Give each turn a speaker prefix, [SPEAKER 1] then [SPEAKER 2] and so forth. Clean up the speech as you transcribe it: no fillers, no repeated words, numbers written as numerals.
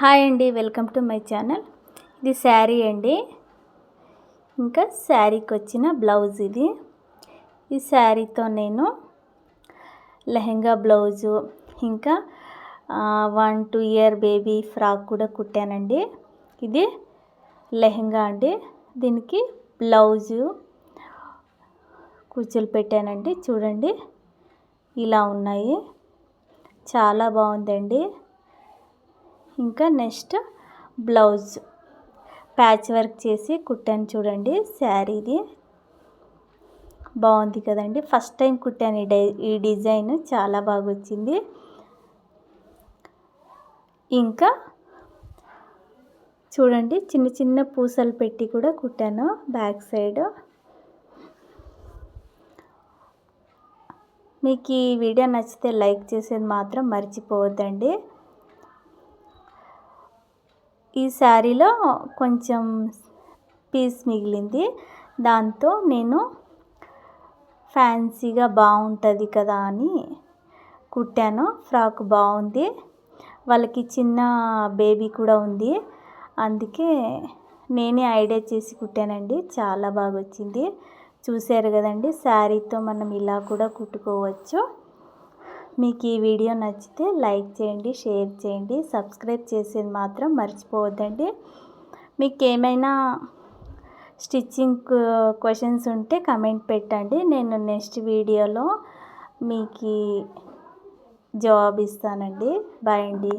[SPEAKER 1] Hi అండి, welcome to my channel. ఇది శారీ అండి, ఇంకా శారీకి వచ్చిన బ్లౌజ్ ఇది. ఈ శారీతో నేను లెహంగా బ్లౌజు, ఇంకా 1-2 ఇయర్ బేబీ ఫ్రాక్ కూడా కుట్టానండి. ఇది లెహంగా అండి, దీనికి బ్లౌజు కుచ్చులు పెట్టానండి. చూడండి, ఇలా ఉన్నాయి, చాలా బాగుందండి. ఇంకా నెక్స్ట్ బ్లౌజ్ ప్యాచ్ వర్క్ చేసి కుట్టాను చూడండి. శారీది బాగుంది కదండి. ఫస్ట్ టైం కుట్టాను ఈ డిజైన్, చాలా బాగా వచ్చింది. ఇంకా చూడండి, చిన్న చిన్న పూసలు పెట్టి కూడా కుట్టాను బ్యాక్ సైడ్. మీకు ఈ వీడియో నచ్చితే లైక్ చేసేది మాత్రం మర్చిపోవద్దండి. ఈ శారీలో కొంచెం పీస్ మిగిలింది, దాంతో నేను ఫ్యాన్సీగా బాగుంటుంది కదా అని కుట్టాను. ఫ్రాక్ బాగుంది, వాళ్ళకి చిన్న బేబీ కూడా ఉంది, అందుకే నేనే ఐడియా చేసి కుట్టానండి. చాలా బాగా వచ్చింది, చూశారు కదండి. శారీతో మనం ఇలా కూడా కుట్టుకోవచ్చు. మీకు ఈ వీడియో నచ్చితే లైక్ చేయండి, షేర్ చేయండి, సబ్స్క్రైబ్ చేసేది మాత్రం మర్చిపోవద్దండి. మీకు ఏమైనా స్టిచ్చింగ్ క్వశ్చన్స్ ఉంటే కమెంట్ పెట్టండి, నేను నెక్స్ట్ వీడియోలో మీకు జవాబు ఇస్తానండి. బాయ్ అండి.